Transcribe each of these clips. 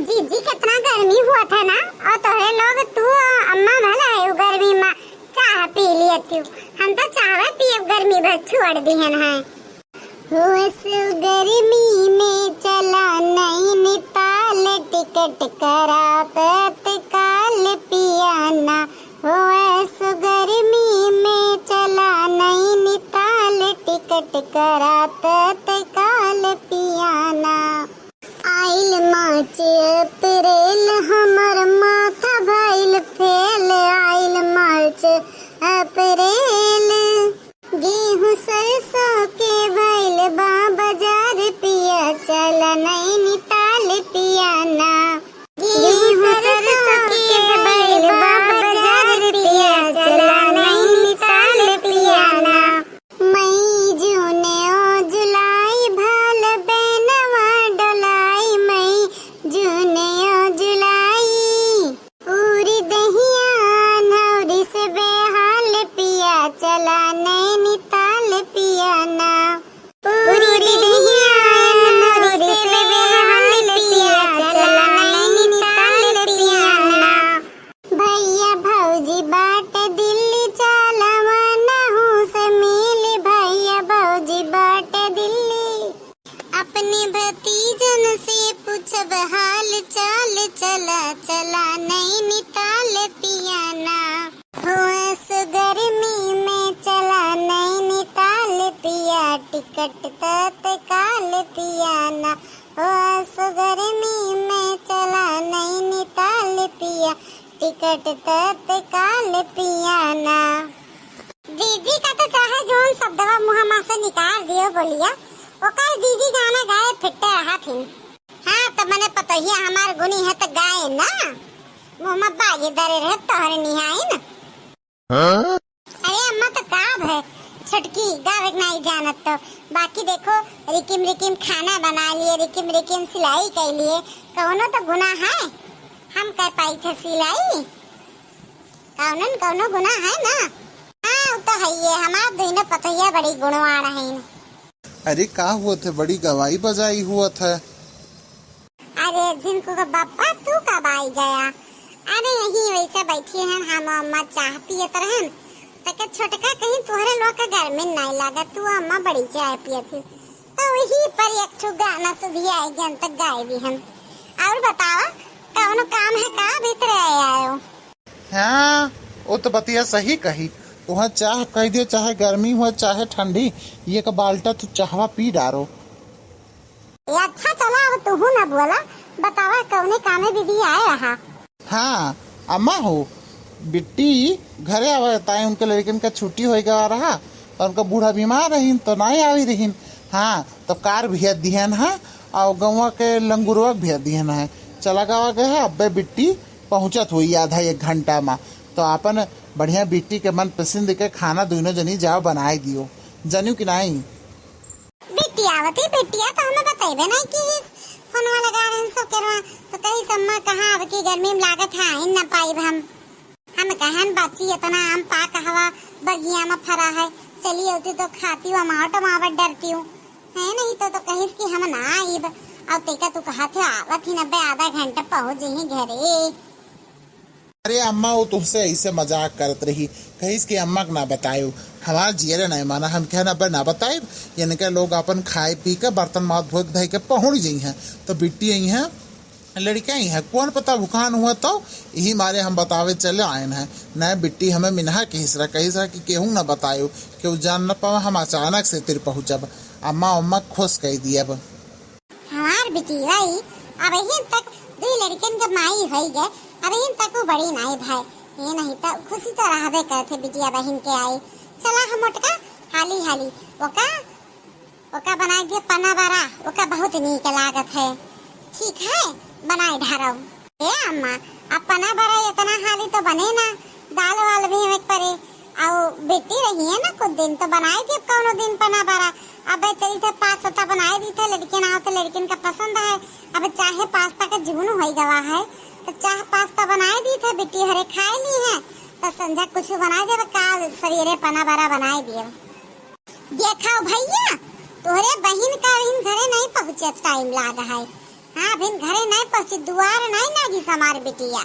जी कितना गर्मी हुआ था ना। और तोहरे लोग तू अम्मा भला है गर्मी में चाह पी लिया तू। हम तो चाह पिए गर्मी भर छोड़ दिहन है। उस गर्मी में चला नैनीताल टिकट करा तत्काल पियाना। उस गर्मी में चला नैनीताल टिकट करा तत्काल पियाना। आइल मार्च अप्रैल हमर माथा भइल फेल। आइल मार्च अप्रैल गेहूं सरसों के भइल बा बाजार पिया चला नैनीताल पियाना। गेहूं सरसों के भइल बा बाजार पिया चला नैनीताल पियाना। मई जून ओ जुलाई भाल बेनवा डोलाई। मई जून ओ जुलाई पूरी दहिया नौरी से बेहाल पिया चला नैनीताल पियाना। पूरी दहिया नौरी से बेहाल पिया चला नैनीताल पियाना। भैया भौजी बाट दिल्ली चला मनहू से मिल। भैया भौजी बाट दिल्ली अपने भतीजन से पूछब हाल चाल चला चला नैनीताल पियाना। होस गर्मी में चला नैनीताल पिया टिकट तत्काल पियाना। होस गर्मी में चला नैनीताल पिया टिकट तत्काल पियाना। जीजी का तो चाहे जोन शब्दवा मुहम्मा से निकाल दियो बोलिया। ओकर जीजी गाना गाए फिरते रहा थी। हाँ तो मैंने पता ही हमार गुनी है तो गाए ना। मुहम्मा बागी दरे रहे तोहरे निहाई ना। अरे अम्मा तो काब है छटकी गावे नहीं जानत तो। बाकी देखो रिकिम रिकिम खाना बना लिए रिकिम रिकिम सिलाई कर लिए। कौनो तो गुना है हम कर पाई थे सिलाई। कौनो गुना है ना। हाँ तो है ये हमार दोनों पतैया बड़ी गुणवान है। अरे का हुआ थे बड़ी गवाही बजाई हुआ था। अरे जिनको का बापा तू कब आई गया। अरे यही वैसे बैठी हैं हम अम्मा चाह पियत रहन तक छोटका कहीं तुहरे लोग का घर में नहीं लगा। तू अम्मा बड़ी चाय पियत थी तो वही पर एक ठो गाना सुधी आई गन तक गाए भी हम। और बतावा कौनो काम है का भीतर आयो। हाँ वो तो बतिया सही कही। वहाँ चाह कह दियो चाहे गर्मी हो चाहे ठंडी ये का बाल्टा तू चाहवा पी डारो। अच्छा चला अब तू ना बोला बतावा कौने कामे विधि आए रहा। हाँ अम्मा हो बिट्टी घरे आवे ताई उनके लड़कन का छुट्टी हो गया रहा तो उनका बूढ़ा बीमार रहीन तो नहीं आई रहीन। हाँ तो कार भेज दिहन है और गौवा के लंगुरवा भेज दिहन है। चला गवा गया अब्बे बिट्टी पहुँचत हुई आधा एक घंटा में। तो अपन बढ़िया बिट्टी के मन पसंद के खाना दोनों जनी जाओ बनाए दियो जनियो कि नहीं। बिट्टी आवती बिट्टिया तो हमें बताइबे नहीं कि फोनवा लगा रहन सब करवा तो कहीं सम्मा कहां अब की गर्मी में लागत है इन न पाइब हम कहन बाची इतना आम पाक हवा बगिया में फरा है। चली होती तो खाती हूँ मावट डरती हूँ है नहीं तो कहिस कि हम ना आइब। अब तेका तू कहा थे आवत ही 90 आधा घंटा पहुँच जही घरे। अरे अम्मा वो तुमसे ऐसे मजाक करत रही कहिस कि अम्मा को ना बतायो। हमार जियरे नहीं माना हम क्या ना बताए यानी के लोग अपन खाए पी के बर्तन माथ धो धई के पहुँच गई हैं तो बिट्टी आई हैं लड़कियाँ ही हैं कौन पता भुखान हुआ तो यही मारे हम बतावे चले आए हैं। न बिट्टी हमें मिनहा के हिसरा कि केहू न बतायो केहू जान न पावा हम अचानक से तिर पहुँचब। अम्मा उम्मा खुश कह दिया अब हमार बिटी भाई अब यहीं तक दो लड़कियन के माई हो गए। अब यहीं तक वो बड़ी नहीं भाई ये नहीं तो खुशी तो रहबे करते बिटिया बहन के आई। चला हम मोटका हाली हाली ओका बना दिए पना बारा ओका बहुत नीक लागत है। ठीक है बनाई ढारो। ए अम्मा अब पना बारा इतना हाली तो बने ना दाल वाल भी हमें परे और बेटी रही है ना कुछ दिन तो बनाई थी कौनो दिन पना बारा। अब चली थे पास्ता बनाई दी थे लड़कियां ना तो लड़कियन का पसंद है। अब चाहे पास्ता का जुनून हो गवा है तो चाहे पास्ता बनाई दी थे बेटी हरे खाए ली है तो संध्या कुछ बनाए दे काल सवेरे पना बारा बनाए दिए। देखा भैया तोहरे बहन का घरे नहीं पहुँचे टाइम लागा है। हाँ बिन घरे नहीं पहुंची, दुआर नहीं नागी हमारे बिटिया,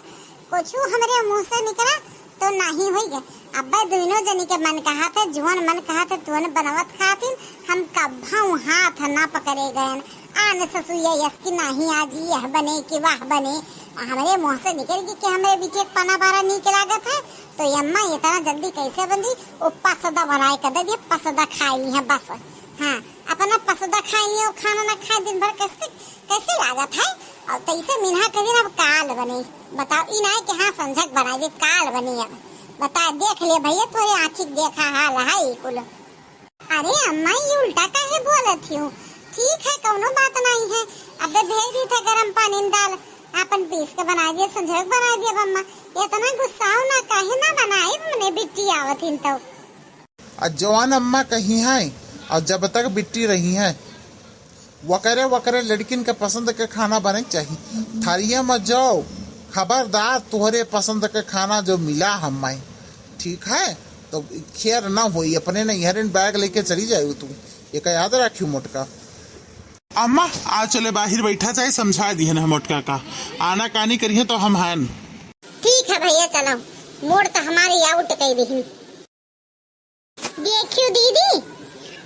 कुछ हमरे मुंह से निकला तो नहीं हो गया। अब दोनों जनी के मन कहा था, जुअन मन कहा था तुन बनवत खातिन, हम कभाऊ हाथ ना पकड़े गए आन ससुया यस की नहीं आज यह बने कि वाह बने, हमारे मुंह से निकल गई कि हमारे बेटे पना बारा नीक लागत है। तो अम्मा इतना जल्दी कैसे बंदी, वो पसदा बनाए कर दे, पसदा खाई है बस। हाँ अपना पसदा खाई है, खाना ना खाए दिन भर कैसे कैसे लागत है। और तैसे मिन्हा के दिन अब काल बने, बताओ इन आए कि हाँ संझक बना दे, काल बनी अब बता, देख ले भैया तोरे आँखी देखा हाल है कुल। अरे अम्मा ये उल्टा काहे बोलत हूँ, ठीक है कौनो बात नहीं है, अब भेज दी था गरम पानी में डाल अपन पीस के बना दिया, संझक बना दिया। अम्मा इतना गुस्सा ना काहे ना बनाए, मैंने बिट्टी आवत इन तो जवान अम्मा कहीं है और जब तक बिट्टी रही है वकरे लड़किन के पसंद के खाना बने चाहिए, थारिया मत जाओ, खबरदार तुहरे पसंद के खाना जो मिला हमें, ठीक है तो खैर ना होई, अपने नैहरिन बैग लेके चली जाए तू, एक याद रखियो मोटका। अम्मा आज चले बाहर बैठा जाए, समझा दी है ना मोटका का, आना कानी करिए तो हम हैं। ठीक है भैया चलो, मोड़ तो हमारी आउट कही दी। देखियो दीदी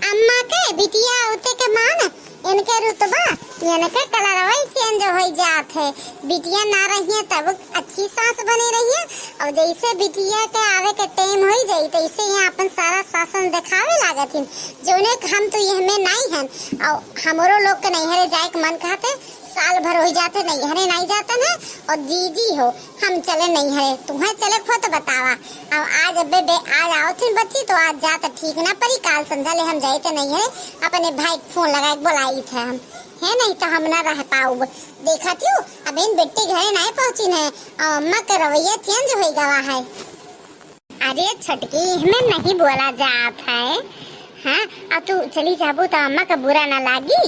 अम्मा के बिटिया होते के मान इनके रुतबा इनके कलर वही चेंज हो जात है, बिटिया ना रही है तब अच्छी सास बनी रही है, और जैसे बिटिया के आवे के टाइम हो जाई तैसे यहाँ अपन सारा शासन दिखावे लागत हिन, जोने हम तो यह में नहीं है। और हमरो लोग के नैहरे जाए के मन कहते, साल भर हो जाते नैहरे नहीं जाते ना, और दीदी हो हम चले नैहरे, तुम्हें चले खो तो बतावा। अब आज आज आओ थी बच्ची तो आज जाता ठीक ना परी, काल संझा ले हम जाते नैहरे, अपने भाई फोन लगा के बुलाई थे हम, है नहीं तो हम ना रह पाऊ। देखा थी अब इन बेटी घरे नहीं पहुंची है, और अम्मा का रवैया चेंज हो गवा है। अरे छटकी हमें नहीं बोला जात है, हाँ अब तू चली जाबू तो अम्मा का बुरा ना लागी,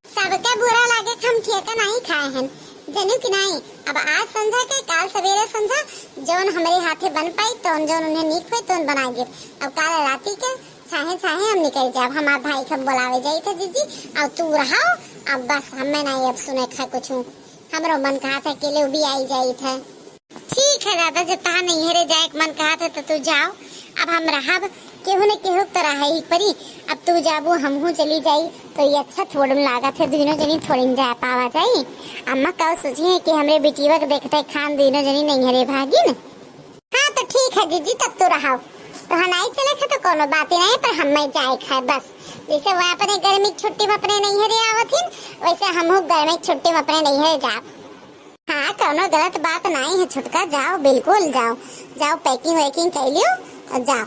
सबके बुरा लागे हम ठेका नहीं खाए हैं जनू की नहीं। अब आज संझा के काल सवेरे संझा जौन हमारे हाथे बन पाई तो जौन उन्हें नीक हुई तो बना दे। अब काल राती के चाहे चाहे हम निकल जाए, हमारे भाई को बुलावे जाई थे जीजी, अब तू रहो अब बस हमें नहीं अब सुने खा कुछ, हमरो मन कहा था के लिए भी आई जाई थे। ठीक है दादा जब तहा नहीं हेरे जाए मन कहा था तो तू जाओ, अब हम रहब केहू ने केहू तो रहा ही परी, अब तू जाबू हमहू चली जाई तो ये अच्छा थोड़ा लागत है, दोनों जनी थोड़ी जा पावा जाई। अम्मा कल सोची है कि हमरे बेटीवा के देखते खान दोनों जनी नहीं हरे भागी न। हाँ तो ठीक है जीजी तब तो रहो, तो हम नहीं चले थे तो कोनो बात ही नहीं, पर हमें जाए खाए बस, जैसे वह अपने गर्मी की छुट्टी में अपने नहीं हरे आवत हिन वैसे हमहू गर्मी की छुट्टी में अपने नहीं हरे जाब। हाँ कोनो गलत बात नहीं है छुटका, जाओ बिल्कुल जाओ, जाओ पैकिंग वैकिंग कर लियो और जाओ।